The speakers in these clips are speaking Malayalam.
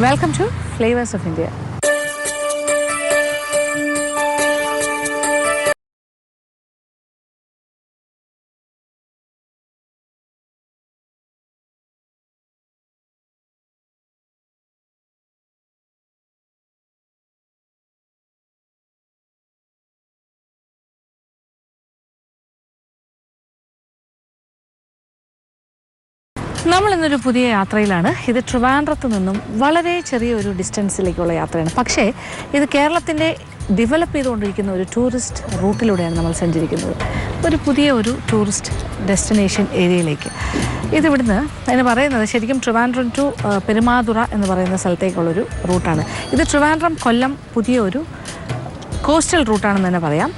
Welcome to Flavors of India. നമ്മൾ ഇന്നൊരു പുതിയ യാത്രയിലാണ്. ഇത് ട്രിവാൻഡ്രത്ത് നിന്നും വളരെ ചെറിയൊരു ഡിസ്റ്റൻസിലേക്കുള്ള യാത്രയാണ്. പക്ഷേ ഇത് കേരളത്തിൻ്റെ ഡെവലപ്പ് ചെയ്തുകൊണ്ടിരിക്കുന്ന ഒരു ടൂറിസ്റ്റ് റൂട്ടിലൂടെയാണ് നമ്മൾ സഞ്ചരിക്കുന്നത്. ഒരു പുതിയ ഒരു ടൂറിസ്റ്റ് ഡെസ്റ്റിനേഷൻ ഏരിയയിലേക്ക്. ഇതിവിടുന്ന് അതിന് പറയുന്നത് ശരിക്കും ട്രിവാൻഡ്രം ടു പെരുമാതുറ എന്ന് പറയുന്ന സ്ഥലത്തേക്കുള്ളൊരു റൂട്ടാണ്. ഇത് ട്രിവാൻഡ്രം കൊല്ലം പുതിയ ഒരു കോസ്റ്റൽ റൂട്ടാണെന്ന് തന്നെ പറയാം.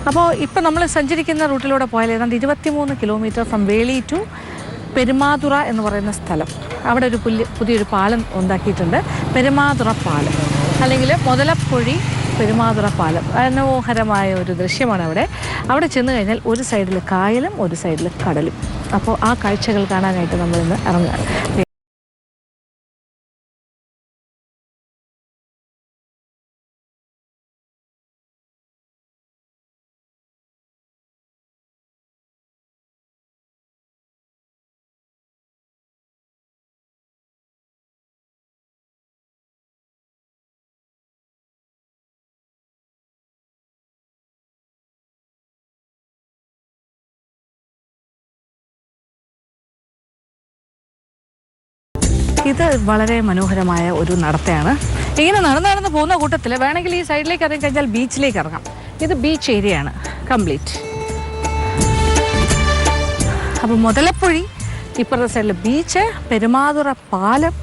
അപ്പോൾ ഇപ്പോൾ നമ്മൾ സഞ്ചരിക്കുന്ന റൂട്ടിലൂടെ പോയാൽ ഏതാണ്ട് 23 kilometre from Veli to Perumathura എന്ന് പറയുന്ന സ്ഥലം. അവിടെ ഒരു പുതിയൊരു പാലം ഉണ്ടാക്കിയിട്ടുണ്ട്, പെരുമാതുറ പാലം, അല്ലെങ്കിൽ മുതലപ്പൊഴി പെരുമാതുറ പാലം. മനോഹരമായ ഒരു ദൃശ്യമാണ് അവിടെ ചെന്ന് കഴിഞ്ഞാൽ ഒരു സൈഡിൽ കായലും ഒരു സൈഡിൽ കടലും. അപ്പോൾ ആ കാഴ്ചകൾ കാണാനായിട്ട് നമ്മളിന്ന് ഇറങ്ങുകയാണ്. ഇത് വളരെ മനോഹരമായ ഒരു നടത്തയാണ്. ഇങ്ങനെ നടന്ന് പോകുന്ന കൂട്ടത്തിൽ വേണമെങ്കിൽ ഈ സൈഡിലേക്ക് ഇറങ്ങി കഴിഞ്ഞാൽ ബീച്ചിലേക്ക് ഇറങ്ങാം. ഇത് ബീച്ച് ഏരിയ ആണ് കംപ്ലീറ്റ്. അപ്പോൾ മുതലപ്പൊഴി, ഇപ്പുറത്തെ സൈഡിൽ ബീച്ച്, പെരുമാതുറ പാലം.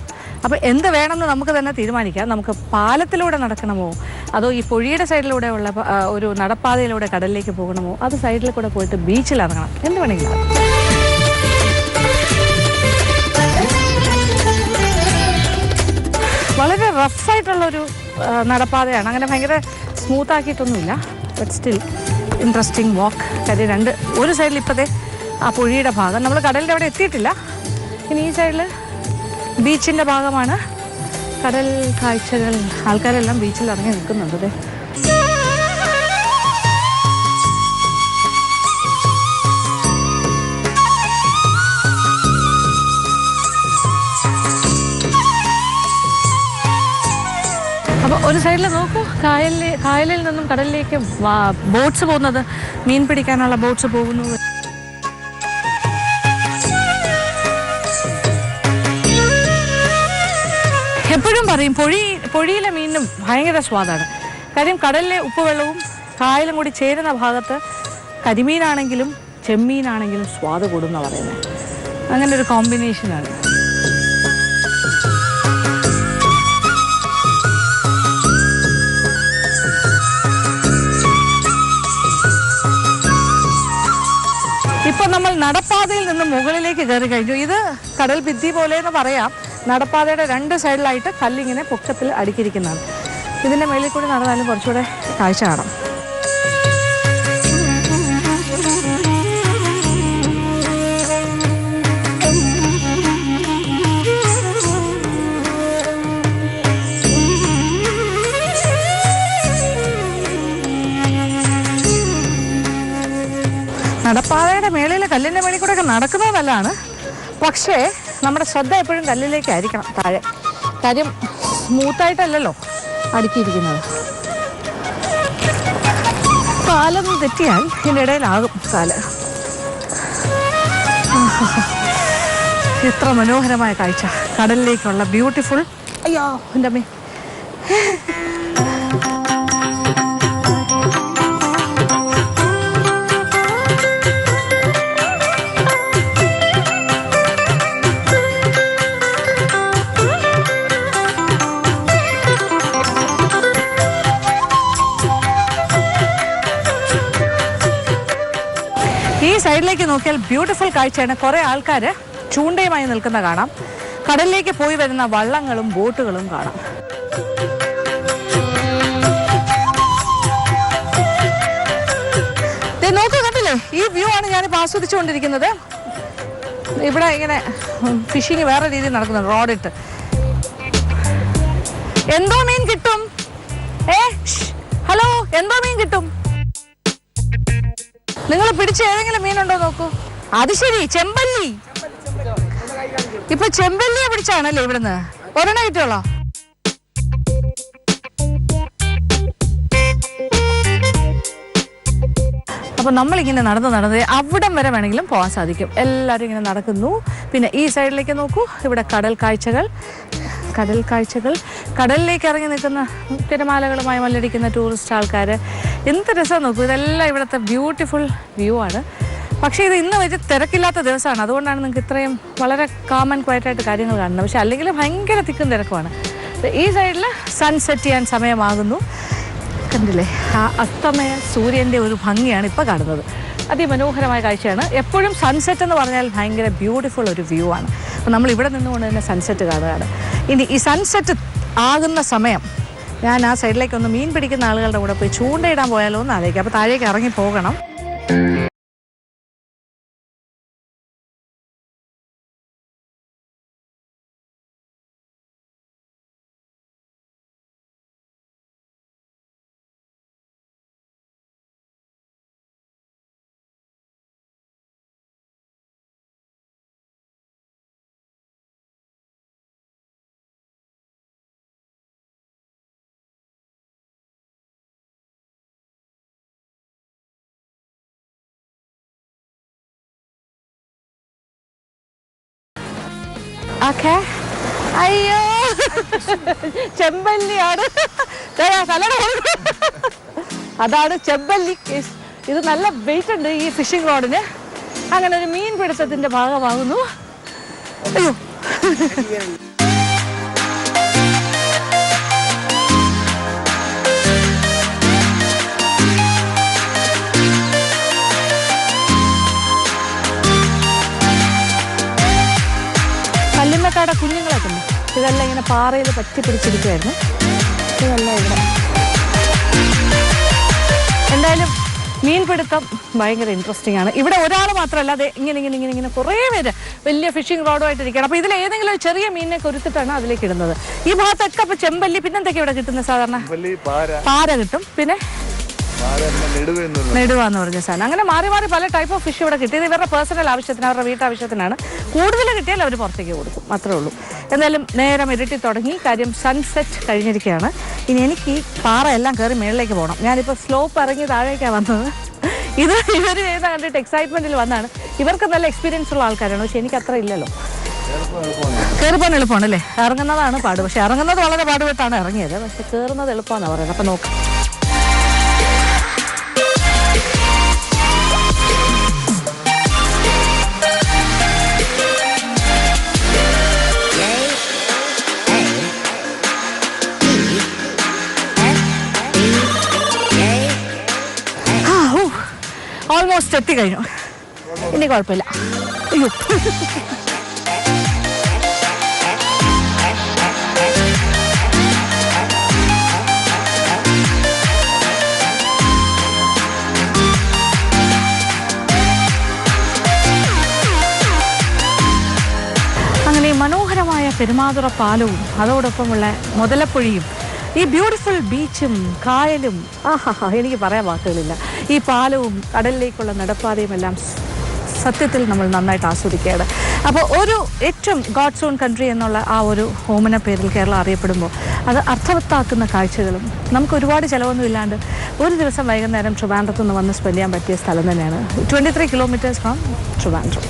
അപ്പോൾ എന്ത് വേണമെന്ന് നമുക്ക് തന്നെ തീരുമാനിക്കാം. നമുക്ക് പാലത്തിലൂടെ നടക്കണമോ അതോ ഈ പൊഴിയുടെ സൈഡിലൂടെ ഉള്ള ഒരു നടപ്പാതയിലൂടെ കടലിലേക്ക് പോകണമോ, അത് സൈഡിൽ കൂടെ പോയിട്ട് ബീച്ചിൽ ഇറങ്ങണം, എന്ത് വേണമെങ്കിലും. വളരെ റഫായിട്ടുള്ളൊരു നടപ്പാതയാണ്. അങ്ങനെ ഭയങ്കര സ്മൂത്ത് ആക്കിയിട്ടൊന്നുമില്ല. ബട്ട് സ്റ്റിൽ ഇൻട്രസ്റ്റിംഗ് വാക്ക്. കാര്യം ഒരു സൈഡിൽ ഇപ്പോഴത്തെ ആ പൊഴിയുടെ ഭാഗം, നമ്മൾ കടലിൻ്റെ അവിടെ എത്തിയിട്ടില്ല. ഇനി ഈ സൈഡിൽ ബീച്ചിൻ്റെ ഭാഗമാണ്. കടൽ കാഴ്ചകൾ, ആൾക്കാരെല്ലാം ബീച്ചിൽ ഇറങ്ങി നിൽക്കുന്നുണ്ട്. അപ്പോൾ ഒരു സൈഡിൽ നോക്കൂ, കായലിൽ നിന്നും കടലിലേക്ക് ബോട്ട്സ് പോകുന്നത്, മീൻ പിടിക്കാനുള്ള ബോട്ട്സ് പോകുന്നു. എപ്പോഴും പറയും പൊഴിയിലെ മീനും ഭയങ്കര സ്വാദാണ്. കാര്യം കടലിലെ ഉപ്പുവെള്ളവും കായലും കൂടി ചേരുന്ന ഭാഗത്ത് കരിമീനാണെങ്കിലും ചെമ്മീനാണെങ്കിലും സ്വാദ് കൂടുന്ന പറയുന്നത്. അങ്ങനെ ഒരു കോമ്പിനേഷനാണ്. ഇപ്പോൾ നമ്മൾ നടപ്പാതയിൽ നിന്ന് മുകളിലേക്ക് കയറി കഴിഞ്ഞു. ഇത് കടൽ ഭിത്തി പോലെ എന്ന് പറയാം. നടപ്പാതയുടെ 2 സൈഡിലായിട്ട് കല്ലിങ്ങനെ പൊക്കത്തിൽ അടുക്കിയിരിക്കുന്നതാണ്. ഇതിൻ്റെ മേളിൽ കൂടി നടന്നാലും കുറച്ചുകൂടെ കാഴ്ച കാണാം. നടപ്പാതയുടെ മേളിൽ കല്ലിൻ്റെ മേളിൽ കൂടെ ഒക്കെ നടക്കുന്നത് നല്ലതാണ്. പക്ഷേ നമ്മുടെ ശ്രദ്ധ എപ്പോഴും കല്ലിലേക്കായിരിക്കണം, താഴെ. കാര്യം സ്മൂത്തായിട്ടല്ലല്ലോ അടുക്കിയിരിക്കുന്നത്. കാലം തെറ്റിയാൽ ഇതിൻ്റെ ഇടയിലാകും കാല്. എത്ര മനോഹരമായ കാഴ്ച, കടലിലേക്കുള്ള ബ്യൂട്ടിഫുൾ. അയ്യോ എൻ്റെ അമ്മേ. ഈ സൈഡിലേക്ക് നോക്കിയാൽ ബ്യൂട്ടിഫുൾ കാഴ്ചയാണ്. കുറേ ആൾക്കാർ ചൂണ്ടയുമായി നിൽക്കുന്ന കാണാം. കടലിലേക്ക് പോയി വരുന്ന വള്ളങ്ങളും ബോട്ടുകളും കാണാം. നോക്കൂ, കണ്ടില്ലേ? ഈ വ്യൂ ആണ് ഞാനിപ്പോൾ ആസ്വദിച്ചുകൊണ്ടിരിക്കുന്നത്. ഇവിടെ ഇങ്ങനെ ഫിഷിങ് വേറെ രീതിയിൽ നടക്കുന്നുണ്ട്, റോഡിട്ട്. എന്തോ മീൻ കിട്ടും? ഹലോ, എന്തോ മീൻ കിട്ടും? നിങ്ങൾ പിടിച്ച ഏതെങ്കിലും മീനുണ്ടോ നോക്കൂ. അത് ശരി, ചെമ്പല്ലി. ഇപ്പൊ ചെമ്പല്ലിയെ പിടിച്ചാണല്ലേ ഇവിടുന്ന്? ഒരെണ്ണം കിട്ടുള്ളോ? അപ്പോൾ നമ്മളിങ്ങനെ നടന്ന് അവിടം വരെ വേണമെങ്കിലും പോകാൻ സാധിക്കും. എല്ലാവരും ഇങ്ങനെ നടക്കുന്നു. പിന്നെ ഈ സൈഡിലേക്ക് നോക്കൂ, ഇവിടെ കടൽ കാഴ്ചകൾ. കടലിലേക്ക് ഇറങ്ങി നിൽക്കുന്ന തിരമാലകളുമായി മല്ലടിക്കുന്ന ടൂറിസ്റ്റ് ആൾക്കാർ. എന്ത് രസം നോക്കൂ. ഇതെല്ലാം ഇവിടുത്തെ ബ്യൂട്ടിഫുൾ വ്യൂ ആണ്. പക്ഷേ ഇത് ഇന്ന് വലിയ തിരക്കില്ലാത്ത ദിവസമാണ്. അതുകൊണ്ടാണ് നിങ്ങൾക്ക് ഇത്രയും വളരെ കാം ആൻഡ് ക്വയറ്റായിട്ട് കാര്യങ്ങൾ കാണുന്നത്. പക്ഷേ അല്ലെങ്കിൽ ഭയങ്കര തിക്കും തിരക്കുമാണ്. ഈ സൈഡിൽ സൺസെറ്റ് ചെയ്യാൻ സമയമാകുന്നു. കണ്ടില്ലേ, ആ അസ്തമയ സൂര്യൻ്റെ ഒരു ഭംഗിയാണ് ഇപ്പോൾ കാണുന്നത്. അതിമനോഹരമായ കാഴ്ചയാണ്. എപ്പോഴും സൺസെറ്റ് എന്ന് പറഞ്ഞാൽ ഭയങ്കര ബ്യൂട്ടിഫുൾ ഒരു വ്യൂ ആണ്. അപ്പോൾ നമ്മൾ ഇവിടെ നിന്നുകൊണ്ട് തന്നെ സൺസെറ്റ് കാണുകയാണ്. ഇനി ഈ സൺസെറ്റ് ആകുന്ന സമയം ഞാൻ ആ സൈഡിലേക്കൊന്ന് മീൻ പിടിക്കുന്ന ആളുകളുടെ കൂടെ പോയി ചൂണ്ടയിടാൻ പോയാലോ എന്ന് ആലോചിക്കാം. അപ്പോൾ താഴേക്ക് ഇറങ്ങി പോകണം. ഓക്കെ. അയ്യോ, ചെമ്പല്ലിയാണ്. അതാണ് ചെമ്പല്ലി. ഇത് നല്ല വെയിറ്റ് ഉണ്ട് ഈ ഫിഷിംഗ് റോഡിന്. അങ്ങനെ ഒരു മീൻ പിടുത്തത്തിന്റെ ഭാഗമാകുന്നു. അയ്യോ, കല്ലുമ്മക്കാടെ കുഞ്ഞുങ്ങളൊക്കെ ഉണ്ട്. ഇതെല്ലാം ഇങ്ങനെ പാറയിൽ പറ്റി പിടിച്ചിരിക്കുമായിരുന്നു. ഇതെല്ലാം ഇവിടെ. എന്തായാലും മീൻപിടുത്തം ഭയങ്കര ഇൻട്രസ്റ്റിംഗ് ആണ്. ഇവിടെ ഒരാൾ മാത്രമല്ല, അത് ഇങ്ങനെ കുറേ പേര് വലിയ ഫിഷിംഗ് റോഡുമായിട്ട് ഇരിക്കുകയാണ്. അപ്പോൾ ഇതിൽ ഏതെങ്കിലും ഒരു ചെറിയ മീനിനെ കൊരുത്തിട്ടാണ് അതിലേക്ക് ഇടുന്നത്. ഈ ഭാഗത്തൊക്കെ അപ്പോൾ ചെമ്പല്ലി, പിന്നെന്തൊക്കെ ഇവിടെ കിട്ടുന്നത്? സാധാരണ പാര കിട്ടും, പിന്നെ നെടുവാന്ന് പറഞ്ഞ സാധനം. അങ്ങനെ മാറി പല ടൈപ്പ് ഓഫ് ഫിഷ് ഇവിടെ കിട്ടിയത് ഇവരുടെ പേഴ്സണൽ ആവശ്യത്തിന്, അവരുടെ വീട്ടാവശ്യത്തിനാണ്. കൂടുതൽ കിട്ടിയാൽ അവർ പുറത്തേക്ക് കൊടുക്കും, അത്രേ ഉള്ളൂ. എന്തായാലും നേരം ഇരുട്ടി തുടങ്ങി. കാര്യം സൺസെറ്റ് കഴിഞ്ഞിരിക്കുകയാണ്. ഇനി എനിക്ക് ഈ പാറ എല്ലാം കയറി മേളിലേക്ക് പോകണം. ഞാനിപ്പോൾ സ്ലോപ്പ് ഇറങ്ങി താഴേക്കാണ് വന്നത്. ഇത് ഇവർ ചെയ്യുന്ന കണ്ടിട്ട് എക്സൈറ്റ്മെന്റിൽ വന്നാണ്. ഇവർക്ക് നല്ല എക്സ്പീരിയൻസ് ഉള്ള ആൾക്കാരാണ്, പക്ഷെ എനിക്ക് അത്ര ഇല്ലല്ലോ. കയറിപ്പോകാൻ എളുപ്പമാണ് അല്ലേ? ഇറങ്ങുന്നതാണ് പാട്. പക്ഷെ ഇറങ്ങുന്നത് വളരെ പാടുപെട്ടാണ് ഇറങ്ങിയത്. പക്ഷെ കയറുന്നത് എളുപ്പമാണെന്ന് പറയുന്നത്. അപ്പം നോക്കാം. ഓൾമോസ്റ്റ് എത്തിക്കഴിഞ്ഞു. ഇനി കുഴപ്പമില്ല. അയ്യോ, അങ്ങനെ ഈ മനോഹരമായ പെരുമാതുറ പാലവും അതോടൊപ്പമുള്ള മുതലപ്പുഴയും ഈ ബ്യൂട്ടിഫുൾ ബീച്ചും കായലും, എനിക്ക് പറയാൻ വാക്കുകളില്ല. ഈ പാലവും കടലിലേക്കുള്ള നടപ്പാതയും എല്ലാം സത്യത്തിൽ നമ്മൾ നന്നായിട്ട് ആസ്വദിക്കുകയാണ്. അപ്പോൾ ഒരു ഏറ്റവും ഗോഡ്സ് ഓൺ കൺട്രി എന്നുള്ള ആ ഒരു ഓമന പേരിൽ കേരളം അറിയപ്പെടുമ്പോൾ അത് അർത്ഥവത്താക്കുന്ന കാഴ്ചകളും നമുക്ക് ഒരുപാട് ചിലവൊന്നും ഇല്ലാണ്ട് ഒരു ദിവസം വൈകുന്നേരം ട്രിവാൻഡ്രത്ത് നിന്ന് വന്ന് സ്പെൻഡ് ചെയ്യാൻ പറ്റിയ സ്ഥലം തന്നെയാണ്. 23 kilometres from Trivandrum.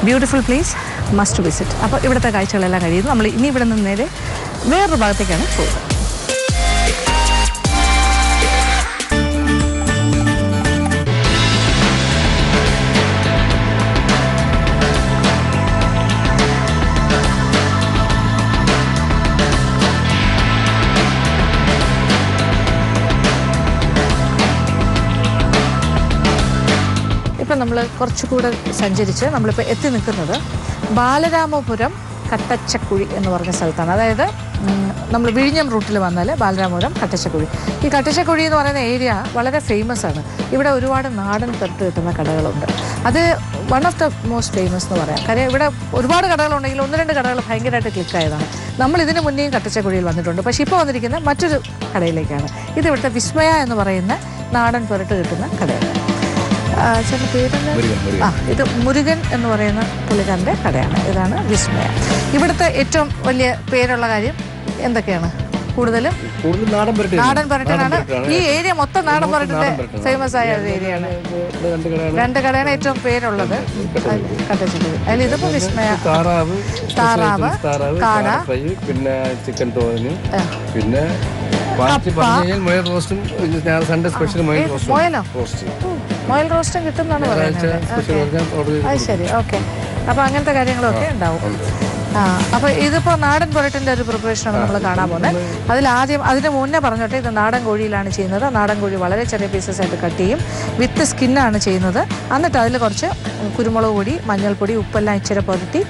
Beautiful place, must visit. അപ്പോൾ ഇവിടുത്തെ കാഴ്ചകളെല്ലാം കഴിയുന്നു. നമ്മൾ ഇനി ഇവിടെ നിന്ന് നേരെ വേറൊരു ഭാഗത്തേക്കാണ് പോകുന്നത്. ഇപ്പം നമ്മൾ കുറച്ചുകൂടെ സഞ്ചരിച്ച് നമ്മളിപ്പോൾ എത്തി നിൽക്കുന്നത് ബാലരാമപുരം കട്ടച്ചക്കുഴി എന്ന് പറഞ്ഞ സ്ഥലത്താണ്. അതായത് നമ്മൾ വിഴിഞ്ഞം റൂട്ടിൽ വന്നാൽ ബാലരാമപുരം കട്ടച്ചക്കുഴി. ഈ കട്ടച്ചക്കുഴി എന്ന് പറയുന്ന ഏരിയ വളരെ ഫേമസ് ആണ്. ഇവിടെ ഒരുപാട് നാടൻ പെട്ട് കിട്ടുന്ന കടകളുണ്ട്. അത് one of the most famous എന്ന് പറയാം. കാര്യം ഇവിടെ ഒരുപാട് കടകളുണ്ടെങ്കിൽ 1-2 കടകൾ ഭയങ്കരമായിട്ട് ക്ലിക്കായതാണ്. നമ്മൾ ഇതിന് മുന്നേയും കട്ടച്ചക്കുഴിയിൽ വന്നിട്ടുണ്ട്. പക്ഷേ ഇപ്പോൾ വന്നിരിക്കുന്ന മറ്റൊരു കടയിലേക്കാണ്. ഇത് ഇവിടുത്തെ വിസ്മയ എന്ന് പറയുന്ന നാടൻ പുരട്ട് കിട്ടുന്ന കടയാണ്. ചില പേരെന്ന് ഇത് മുരുകൻ എന്ന് പറയുന്ന പുള്ളിക്കാരൻ്റെ കടയാണ്. ഇതാണ് വിസ്മയ. ഇവിടുത്തെ ഏറ്റവും വലിയ പേരുള്ള കാര്യം എന്തൊക്കെയാണ്? കൂടുതലും നാടൻ പുരട്ടനാണ്. ഈ ഏരിയ മൊത്തം നാടൻ പുരട്ടിന്റെ ഫേമസ് ആയ ഒരു ഏരിയയാണ്. 2 കടയാണ് ഏറ്റവും പേരുള്ളത് കട്ടച്ചക്കുഴി. അതിൽ ഇതിപ്പോ വിസ്മയ താറാവ്, കാട, പിന്നെ ചിക്കൻ തോരന്, പിന്നെ മുയൽ റോസ്റ്റും കിട്ടുന്നാണ് പറയുന്നത്. അത് ശരി, ഓക്കെ. അപ്പൊ അങ്ങനത്തെ കാര്യങ്ങളൊക്കെ ഉണ്ടാവും. അപ്പൊ ഇതിപ്പോ നാടൻ പൊറോട്ടിന്റെ ഒരു പ്രിപ്പറേഷനാണ് നമ്മൾ കാണാൻ പോകുന്നത്. അതിന് മുന്നേ പറഞ്ഞോട്ടെ, ഇത് നാടൻ കോഴിയിലാണ് ചെയ്യുന്നത്. നാടൻ കോഴി വളരെ ചെറിയ പീസസ് ആയിട്ട് കട്ട് ചെയ്യും. വിത്ത് സ്കിന്നാണ് ചെയ്യുന്നത്. എന്നിട്ട് അതിൽ കുറച്ച് കുരുമുളക് പൊടി, മഞ്ഞൾപ്പൊടി, ഉപ്പെല്ലാം ഇച്ചിരി പുരട്ടി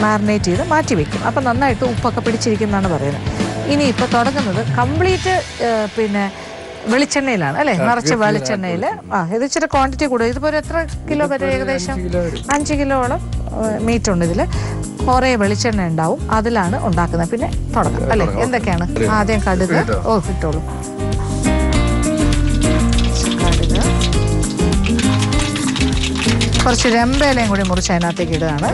മാരിനേറ്റ് ചെയ്ത് മാറ്റി വെക്കും. അപ്പം നന്നായിട്ട് ഉപ്പൊക്കെ പിടിച്ചിരിക്കുന്നതാണ് പറയുന്നത്. ഇനി ഇപ്പോൾ തുടങ്ങുന്നത് കംപ്ലീറ്റ് പിന്നെ വെളിച്ചെണ്ണയിലാണ് അല്ലേ? നിറച്ച് വെളിച്ചെണ്ണയിൽ. ഇത് ഇച്ചിരി ക്വാണ്ടിറ്റി കൂടുതൽ. ഇതിപ്പോൾ എത്ര കിലോ വരെ? ഏകദേശം 5 കിലോളം മീറ്റ് ഉണ്ട് ഇതിൽ. കുറേ വെളിച്ചെണ്ണ ഉണ്ടാവും, അതിലാണ് ഉണ്ടാക്കുന്നത്. പിന്നെ തുടങ്ങാം അല്ലേ? എന്തൊക്കെയാണ്? ആദ്യം കടുക്. ഇട്ടോളൂ. കടുക്, കുറച്ച് രമ്പേലയും കൂടി മുറിച്ച് അതിനകത്തേക്ക് ഇടുകയാണ്.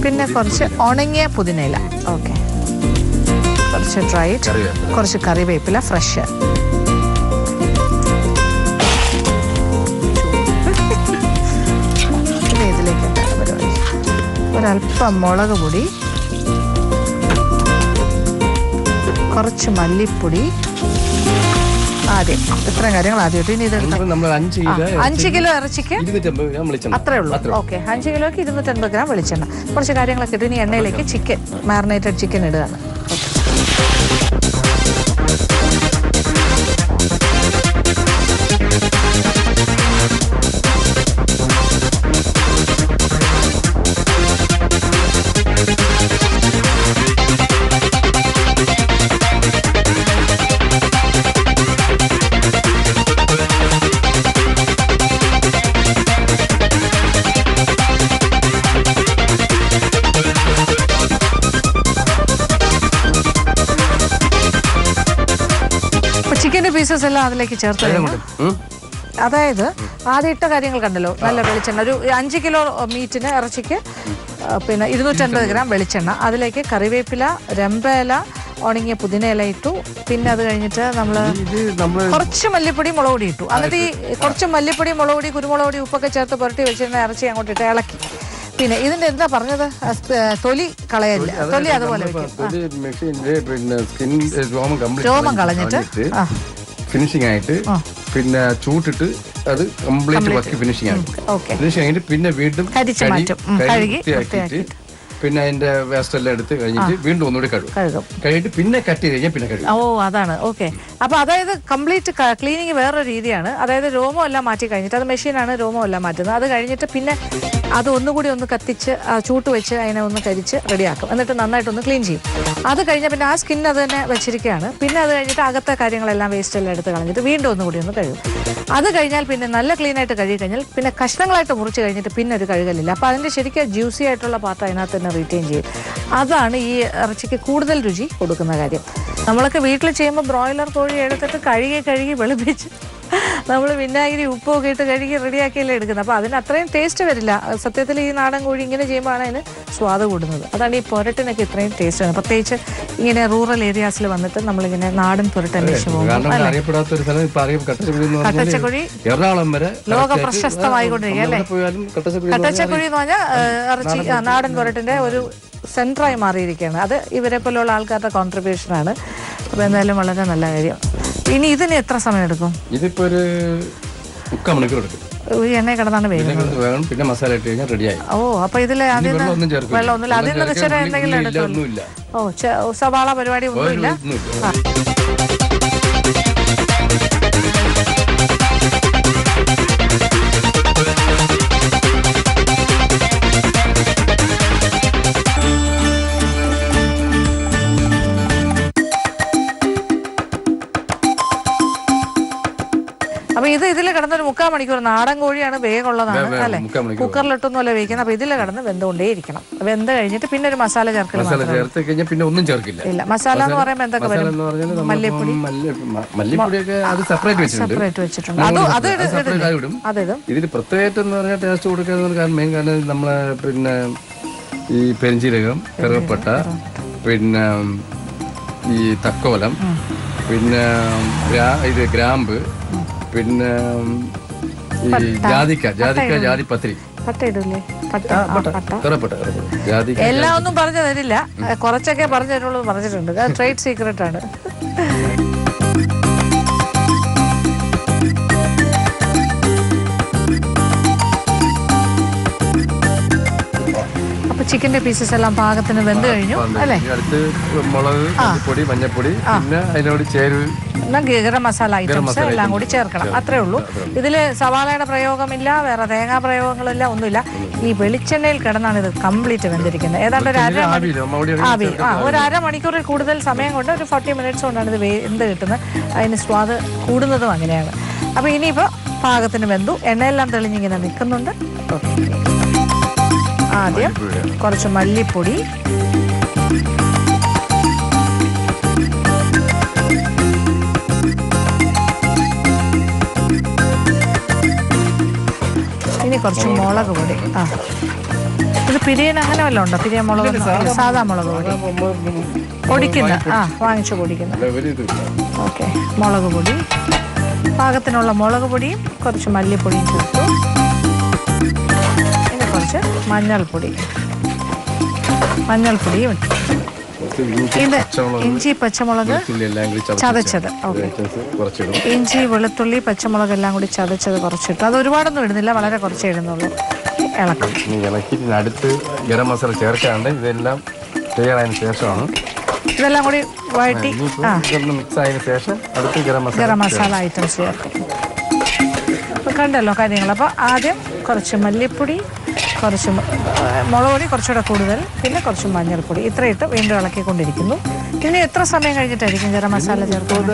പിന്നെ കുറച്ച് ഉണങ്ങിയ പുതിനയില, ഓക്കെ. കുറച്ച് ഡ്രൈഡ്, കുറച്ച് കറിവേപ്പില ഫ്രഷ്, പിന്നെ ഇതിലേക്ക് എന്താണ് പരിപാടി? ഒരല്പം മുളക് പൊടി, കുറച്ച് മല്ലിപ്പൊടി. ആദ്യം ഇത്രയും കാര്യങ്ങൾ ആദ്യമായിട്ട്. ഇനി ഇത് 5 കിലോ ഇറച്ചിക്ക് അത്രേ ഉള്ളൂ. ഓക്കെ, 5 കിലോക്ക് 250 ഗ്രാം വെളിച്ചെണ്ണ. കുറച്ച് കാര്യങ്ങളൊക്കെ ഇട്ട് ഇനി എണ്ണയിലേക്ക് ചിക്കൻ, മാരിനേറ്റഡ് ചിക്കൻ ഇടുകയാണ്. ചിക്കൻ്റെ പീസസ് എല്ലാം അതിലേക്ക് ചേർത്ത് കഴിഞ്ഞു. അതായത് ആദ്യം ഇട്ട കാര്യങ്ങൾ കണ്ടല്ലോ. നല്ല വെളിച്ചെണ്ണ, ഒരു 5 കിലോ മീറ്റിന് ഇറച്ചിക്ക് പിന്നെ 250 ഗ്രാം വെളിച്ചെണ്ണ. അതിലേക്ക് കറിവേപ്പില, രമ്പയില, ഉണങ്ങിയ പുതിനയില ഇട്ടു. പിന്നെ അത് കഴിഞ്ഞിട്ട് നമ്മൾ കുറച്ച് മല്ലിപ്പൊടി, മുളക് പൊടി ഇട്ടു. എന്നിട്ട് ഈ കുറച്ച് മല്ലിപ്പൊടി, മുളക് പൊടി, കുരുമുളക് പൊടി, ഉപ്പൊക്കെ ചേർത്ത് പുരട്ടി വെച്ചിരുന്ന ഇറച്ചി അങ്ങോട്ട് ഇട്ട് ഇളക്കി. പിന്നെ ഇതിന്റെ എന്താ പറഞ്ഞത്? തൊലി കളയില്ല. തൊലി അതുപോലെ രോമം കളഞ്ഞിട്ട് ഫിനിഷിംഗ് ആയിട്ട് പിന്നെ ചൂട്ടിട്ട് അത് കംപ്ലീറ്റ് ഫിനിഷിംഗ് ആയിട്ട് പിന്നെ വീണ്ടും കഴുകി പിന്നെ അതിന്റെ വേസ്റ്റ് എല്ലാം എടുത്ത് കഴിഞ്ഞിട്ട് വീണ്ടും ഒന്നുകൂടി കഴുകും. പിന്നെ കട്ട് ചെയ്ത് കഴിഞ്ഞാൽ പിന്നെ കഴുകും. അതാണ് ഓക്കെ. അപ്പൊ അതായത് കംപ്ലീറ്റ് ക്ലീനിങ് വേറൊരു രീതിയാണ്. അതായത് രോമം എല്ലാം മാറ്റി കഴിഞ്ഞിട്ട്, അത് മെഷീനാണ് രോമം എല്ലാം മാറ്റുന്നത്. അത് കഴിഞ്ഞിട്ട് പിന്നെ അത് ഒന്നുകൂടി ഒന്ന് കത്തിച്ച് ചൂട്ട് വെച്ച് അതിനെ ഒന്ന് കരിച്ച് റെഡിയാക്കും. എന്നിട്ട് നന്നായിട്ടൊന്ന് ക്ലീൻ ചെയ്യും. അത് കഴിഞ്ഞാൽ പിന്നെ ആ സ്കിൻ അത് തന്നെ വെച്ചിരിക്കുകയാണ്. പിന്നെ അത് കഴിഞ്ഞിട്ട് അകത്തെ കാര്യങ്ങളെല്ലാം വേസ്റ്റ് എല്ലാം എടുത്ത് കളഞ്ഞിട്ട് വീണ്ടും ഒന്നുകൂടി ഒന്ന് കഴുകും. അത് കഴിഞ്ഞാൽ പിന്നെ നല്ല ക്ലീനായിട്ട് കഴുകി കഴിഞ്ഞാൽ പിന്നെ കഷ്ണങ്ങളായിട്ട് മുറിച്ച് കഴിഞ്ഞിട്ട് പിന്നെ ഒരു കഴുകലില്ല. അപ്പോൾ അതിൻ്റെ ശരിക്കും ജ്യൂസി ആയിട്ടുള്ള പാത്രം അതിനകത്ത് തന്നെ റീറ്റെയിൻ ചെയ്യും. അതാണ് ഈ ഇറച്ചിക്ക് കൂടുതൽ രുചി കൊടുക്കുന്ന കാര്യം. നമ്മളൊക്കെ വീട്ടിൽ ചെയ്യുമ്പോൾ ബ്രോയിലർ കോഴി എടുത്തിട്ട് കഴുകി വെളുപ്പിച്ച് നമ്മൾ വിനാഗിരി ഉപ്പൊക്കെ ഇട്ട് കഴുകി റെഡിയാക്കിയല്ലേ എടുക്കുന്നത്. അപ്പോൾ അതിന് അത്രയും ടേസ്റ്റ് വരില്ല. സത്യത്തിൽ ഈ നാടൻ കോഴി ഇങ്ങനെ ചെയ്യുമ്പോഴാണ് അതിന് സ്വാദ് കൂടുന്നത്. അതാണ് ഈ പുരട്ടിനൊക്കെ ഇത്രയും ടേസ്റ്റ് വരുന്നത്. പ്രത്യേകിച്ച് ഇങ്ങനെ റൂറൽ ഏരിയാസിൽ വന്നിട്ട് നമ്മളിങ്ങനെ നാടൻ പുരട്ട് അന്വേഷിച്ച് പോകും. കട്ടച്ചക്കുഴി ലോക പ്രശസ്തമായിക്കൊണ്ടിരിക്കുക അല്ലേ? കട്ടച്ചക്കുഴി എന്ന് പറഞ്ഞാൽ ഇറച്ചി നാടൻ പുരട്ടിന്റെ ഒരു സെന്ററായി മാറിയിരിക്കുകയാണ്. അത് ഇവരെ പോലുള്ള ആൾക്കാരുടെ കോൺട്രിബ്യൂഷനാണ്. അപ്പോൾ എന്തായാലും വളരെ നല്ല കാര്യം. ഇനി ഇതിന് എത്ര സമയം എടുക്കും? ഇതിപ്പോ ഒരു 3/4 മണിക്കൂർ എടുക്കും. എണ്ണ കിടന്നാണ് വേഗം പിന്നെ മസാല ഇട്ട് കഴിഞ്ഞാൽ റെഡിയായി. അപ്പൊ ഇതിൽ വെള്ളമൊന്നുമില്ല. അതിൽ നിന്ന് ചെറിയ എന്തെങ്കിലും എടുക്കും? സവാള പരിപാടി ഒന്നുമില്ല. അപ്പൊ ഇതിൽ കിടന്നൊരു 3/4 മണിക്കൂർ. നാടൻ കോഴിയാണ്, വേഗമുള്ളതാണ് അല്ലെ, കുക്കറിലിട്ടൊന്നുമല്ല വേവിക്കുന്നത്. അപ്പൊ ഇതിൽ കിടന്ന് വെന്തുകൊണ്ടേയിരിക്കണം. വെന്ത് കഴിഞ്ഞിട്ട് പിന്നെ ഒരു മസാല ചേർത്ത് കഴിഞ്ഞാൽ പിന്നെ ഒന്നും ചേർക്കില്ല. ഇല്ല, മസാല എന്ന് പറയുമ്പോൾ എന്തൊക്കെ വരും? മല്ലിപ്പൊടി, മല്ലിപ്പൊടിയൊക്കെ അത് സെപ്പറേറ്റ് വെച്ചിട്ടുണ്ട്. അതിടും. ഇതിൽ പ്രത്യേകമായിട്ട് എന്ന് പറഞ്ഞാൽ ടേസ്റ്റ് കൊടുക്കുക മെയിൻ കാരണം നമ്മളെ പിന്നെ ഈ പെരിഞ്ചീരകം, കറുവപ്പട്ട, പിന്നെ ഈ തക്കോലം, പിന്നെ ഇത് ഗ്രാമ്പ്, പിന്നെ ഈ ജാതിപത്രി, എല്ലാം ഒന്നും പറഞ്ഞു തരില്ല, കുറച്ചൊക്കെ പറഞ്ഞു തരുള്ളൂ പറഞ്ഞിട്ടുണ്ട്. ട്രേഡ് സീക്രട്ട് ആണ്. അപ്പൊ ചിക്കന്റെ പീസസ് എല്ലാം പാകത്തിന് വെന്ത് കഴിഞ്ഞു അല്ലേ? അടുത്ത് മുളക് പൊടി, മഞ്ഞപ്പൊടി, പിന്നെ അതിനോട് ചേരുവ, ഗരം മസാല ഐറ്റംസ് എല്ലാം കൂടി ചേർക്കണം. അത്രേ ഉള്ളൂ. ഇതില് സവാളയുടെ പ്രയോഗമില്ല, വേറെ തേങ്ങാ പ്രയോഗങ്ങളില്ല, ഒന്നുമില്ല. ഈ വെളിച്ചെണ്ണയിൽ കിടന്നാണ് ഇത് കംപ്ലീറ്റ് വെന്തിരിക്കുന്നത്. ഏതാണ്ട് ഒരു അരമണിക്കൂറിൽ കൂടുതൽ സമയം കൊണ്ട്, ഒരു 40 മിനിറ്റ്സ് കൊണ്ടാണ് ഇത് വെന്ത് കിട്ടുന്നത്. അതിന് സ്വാദ് കൂടുന്നതും അങ്ങനെയാണ്. അപ്പൊ ഇനിയിപ്പോ പാകത്തിന് വെന്തു, എണ്ണയെല്ലാം തെളിഞ്ഞിങ്ങനെ നിൽക്കുന്നുണ്ട്. ആദ്യം കുറച്ച് മല്ലിപ്പൊടി, ഇനി കുറച്ച് മുളക് പൊടി. ഇത് പിരിയൻ അങ്ങനെ വല്ലതും ഉണ്ടോ? പിരിയൻ മുളക്, സാധാ മുളക് പൊടി പൊടിക്കുന്ന, വാങ്ങിച്ചു പൊടിക്കുന്ന. ഓക്കെ, മുളക് പൊടി, പാകത്തിനുള്ള മുളക് പൊടിയും കുറച്ച് മല്ലിപ്പൊടിയും ചേർത്തു. ഇനി കുറച്ച് മഞ്ഞൾപ്പൊടിയും ഇട്ടു. ഇത് ഇഞ്ചി, പച്ചമുളക് ചതച്ചത്. ഓക്കെ, ഇഞ്ചി, വെളുത്തുള്ളി, പച്ചമുളക് എല്ലാം കൂടി ചതച്ചത് കുറച്ചിട്ടു. അത് ഒരുപാടൊന്നും ഇടുന്നില്ല, വളരെ കുറച്ചേ ഇടുന്നുള്ളൂ. ഇളക്കി അടുത്ത് ഗരം മസാല ചേർക്കാണ്ട് ഇതെല്ലാം ക്ലിയർ ആയതിനു ശേഷമാണ് ഇതെല്ലാം കൂടി വഴറ്റി മിക്സ് ആയതിനു ശേഷം അടുത്ത് ഗരം മസാല ഐറ്റംസ് ചേർക്കും. കണ്ടല്ലോ കാര്യങ്ങൾ. അപ്പോൾ ആദ്യം കുറച്ച് മല്ലിപ്പൊടി, കുറച്ച് മുളക് പൊടി കുറച്ചുകൂടെ കൂടുതൽ, പിന്നെ കുറച്ച് മഞ്ഞൾപ്പൊടി, ഇത്രയിട്ട് വീണ്ടും ഇളക്കിക്കൊണ്ടിരിക്കുന്നു. ഇനി എത്ര സമയം കഴിഞ്ഞിട്ടായിരിക്കും ഗരം മസാല ചേർക്കുന്നത്?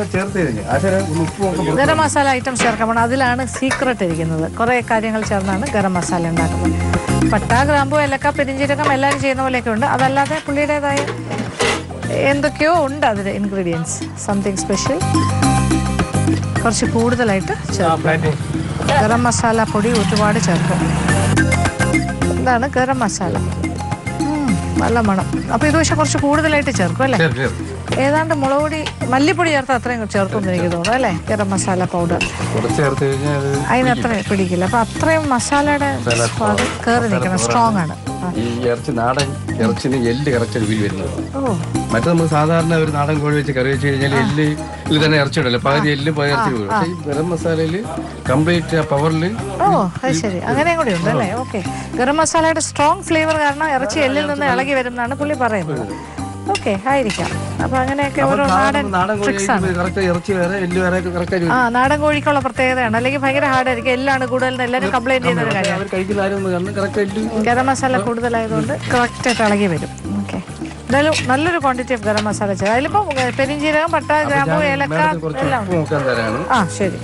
ഗരം മസാല ഐറ്റംസ് ചേർക്കാൻ അതിലാണ് സീക്രട്ട് ഇരിക്കുന്നത്. കുറേ കാര്യങ്ങൾ ചേർന്നാണ് ഗരം മസാല ഉണ്ടാക്കുന്നത്. പട്ട, ഗ്രാമ്പു, ഏലക്ക, പെരിഞ്ചീരകം എല്ലാവരും ചെയ്യുന്ന പോലെയൊക്കെ ഉണ്ട്. അതല്ലാതെ പുള്ളിയുടേതായ എന്തൊക്കെയോ ഉണ്ട് അതിൽ ഇൻഗ്രീഡിയൻസ്, സംതിങ് സ്പെഷ്യൽ. കുറച്ച് കൂടുതലായിട്ട് ചേർക്കും. ഗരം മസാല പൊടി ഒരുപാട് ചേർക്കും. ഇതാണ് ഗരം മസാല. നല്ല മണം. അപ്പോൾ ഇത് പക്ഷെ കുറച്ച് കൂടുതലായിട്ട് ചേർക്കും അല്ലേ? ഏതാണ്ട് മുളക് പൊടി, മല്ലിപ്പൊടി ചേർത്ത് അത്രയും ചേർക്കുമെന്ന് എനിക്ക് തോന്നുന്നു അല്ലേ? ഗരം മസാല പൗഡർ അതിനത്ര പിടിക്കില്ല. അപ്പൊ അത്രയും മസാലയുടെ സ്വാദ് കയറി നിൽക്കണം, സ്ട്രോങ് ആണ്. ഈ ഇറച്ചി, നാടൻ ഇറച്ചിന് എല്ല് കറക്റ്റ് വീട് വരുന്നത്. മറ്റേ നമ്മൾ സാധാരണ ഒരു നാടൻ കോഴി വെച്ച് കറി വെച്ച് കഴിഞ്ഞാൽ എല്ലിൽ തന്നെ ഇറച്ചി ഉണ്ടല്ലോ, പകുതി എല്ലും പകുതി ഇറച്ചി വീഴും. പക്ഷേ ഈ ഗരം മസാലയില് കംപ്ലീറ്റ് ആ പവറിൽ. അത് ശരി, അങ്ങനെയും കൂടി ഉണ്ട് അല്ലേ? ഓക്കെ, ഗരം മസാലയുടെ സ്ട്രോങ് ഫ്ലേവർ കാരണം ഇറച്ചി എല്ലിൽ നിന്ന് ഇളകി വരും എന്നാണ് പുള്ളി പറയുന്നത്. ഓക്കെ, ആയിരിക്കാം. അപ്പൊ അങ്ങനെയൊക്കെ ഓരോ നാടൻ ട്രിക്സ് ആണ്. നാടൻ കോഴിക്കുള്ള പ്രത്യേകതയാണ്. അല്ലെങ്കിൽ ഭയങ്കര ഹാർഡായിരിക്കും, എല്ലാണ് കൂടുതൽ എല്ലാവരും കംപ്ലൈന്റ് ചെയ്യുന്ന ഒരു കാര്യമാണ്. ഗരം മസാല കൂടുതലായതുകൊണ്ട് കറക്റ്റായിട്ട് ഇളകി വരും. ഓക്കെ, എന്തായാലും നല്ലൊരു ക്വാണ്ടിറ്റി ഓഫ് ഗരം മസാല ചെയ്ത് അതിലിപ്പോ പെരിഞ്ചീരകം, പട്ട, ഗ്രാമ്പു, ഏലക്ക എല്ലാം. ശരി,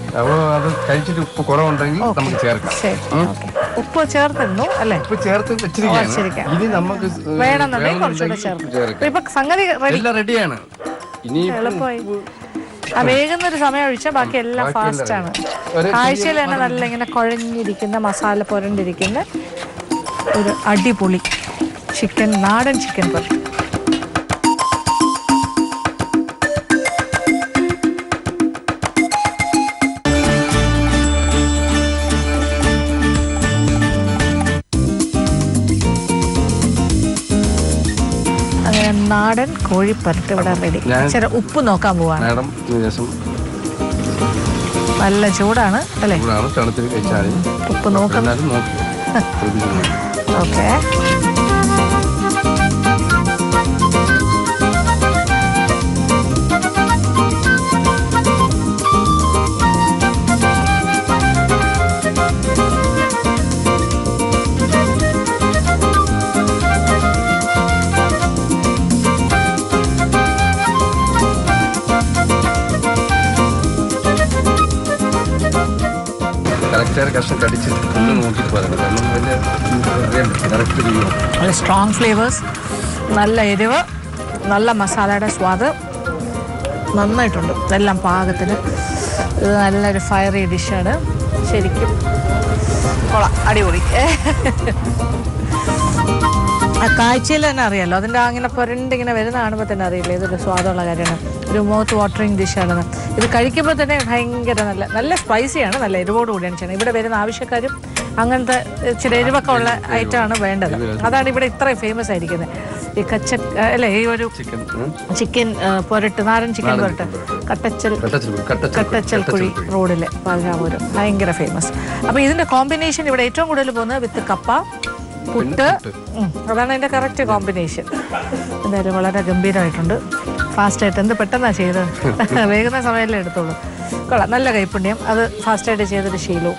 ശരി. ഉപ്പ് ചേർത്തിരുന്നു അല്ലേ? വേണമെന്നുണ്ടെങ്കിൽ കുറച്ചുകൂടെ ചേർക്കും. ഇപ്പൊ സംഗതി റെഡിയാണ്. എളുപ്പമായി. വേഗുന്നൊരു സമയം ഒഴിച്ചാൽ ബാക്കി എല്ലാം ഫാസ്റ്റ് ആണ്. കാഴ്ചയിൽ തന്നെ നല്ല ഇങ്ങനെ കുഴഞ്ഞിരിക്കുന്ന, മസാല പുരണ്ടിരിക്കുന്ന ഒരു അടിപൊളി ചിക്കൻ, നാടൻ ചിക്കൻ കറി. നാടൻ കോഴിപ്പരട്ട് ഇവിടെ റെഡി. ചില ഉപ്പ് നോക്കാൻ പോവാണ്. നല്ല ചൂടാണ് അല്ലേ? ഉപ്പ് നോക്കാം. ഓക്കെ, കറക്റ്റായ കഷ്ണം കടിച്ച് നോക്കിയിട്ട് പറയണം. കാരണം വലിയ അറിയാൻ പറ്റും കറക്റ്റ് ചെയ്യുമോ. നല്ല സ്ട്രോങ് ഫ്ലേവേഴ്സ്, നല്ല എരിവ്, നല്ല മസാലയുടെ സ്വാദ് നന്നായിട്ടുണ്ട്. ഇതെല്ലാം പാകത്തിന്. ഇത് നല്ലൊരു ഫയറി ഡിഷാണ്. ശരിക്കും കൊള്ളാം, അടിപൊളി. ആ കാഴ്ചയിൽ തന്നെ അറിയാമല്ലോ, അതിൻ്റെ അങ്ങനെ പുരണ്ടിങ്ങനെ വരുന്ന കാണുമ്പോൾ തന്നെ അറിയില്ല ഇതൊരു സ്വാദമുള്ള കാര്യമാണ്. ഒരു മൗത്ത് വാട്ടറിങ് ഡിഷാണ്. ഇത് കഴിക്കുമ്പോൾ തന്നെ ഭയങ്കര നല്ല സ്പൈസിയാണ്, നല്ല എരിവോട് കൂടിയാണ് ചെയ്യുന്നത്. ഇവിടെ വരുന്ന ആവശ്യക്കാരും അങ്ങനത്തെ ഇച്ചിരി എരിവൊക്കെ ഉള്ള ഐറ്റമാണ് വേണ്ടത്. അതാണ് ഇവിടെ ഇത്രയും ഫേമസ് ആയിരിക്കുന്നത്. ഈ അല്ലേ ഈ ഒരു ചിക്കൻ പൊരട്ട്, നാടൻ ചിക്കൻ പൊരട്ട് കട്ടച്ചൽ കുഴി റോഡിലെ പാൽരാമൂരം ഭയങ്കര ഫേമസ്. അപ്പോൾ ഇതിൻ്റെ കോമ്പിനേഷൻ ഇവിടെ ഏറ്റവും കൂടുതൽ പോകുന്നത് വിത്ത് കപ്പ, പുട്ട്. അതാണ് അതിൻ്റെ കറക്റ്റ് കോമ്പിനേഷൻ. എന്തായാലും വളരെ ഗംഭീരമായിട്ടുണ്ട്. ഫാസ്റ്റായിട്ട് എന്ത് പെട്ടെന്നാണ് ചെയ്തത്. വേഗുന്ന സമയമല്ലേ എടുത്തോളൂ. കൊള്ളാം, നല്ല കൈപ്പുണ്യം. അത് ഫാസ്റ്റായിട്ട് ചെയ്തൊരു ശീലവും.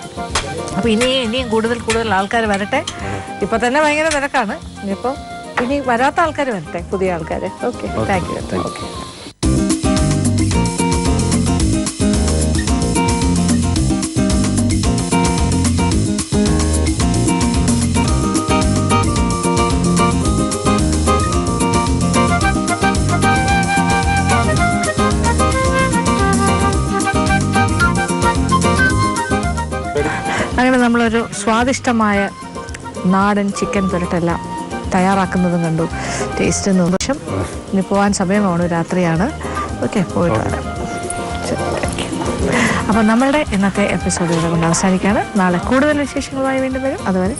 അപ്പോൾ ഇനിയും കൂടുതൽ ആൾക്കാർ വരട്ടെ. ഇപ്പം തന്നെ ഭയങ്കര തിരക്കാണ്. ഇനിയിപ്പോൾ ഇനി വരാത്ത ആൾക്കാർ വരട്ടെ, പുതിയ ആൾക്കാർ. Okay, thank you. ഓക്കെ. അങ്ങനെ നമ്മളൊരു സ്വാദിഷ്ടമായ നാടൻ ചിക്കൻ പുരട്ടെല്ലാം തയ്യാറാക്കുന്നതും കണ്ടു, ടേസ്റ്റ് സന്തോഷം. ഇനി പോകാൻ സമയമാണ്, രാത്രിയാണ്. ഓക്കെ, പോയിട്ട് വരാം. അപ്പോൾ നമ്മളുടെ ഇന്നത്തെ എപ്പിസോഡ് ഇവിടെ കൊണ്ട് അവസാനിക്കുകയാണ്. നാളെ കൂടുതൽ വിശേഷങ്ങളുമായി വീണ്ടും വരും. അതുവരെ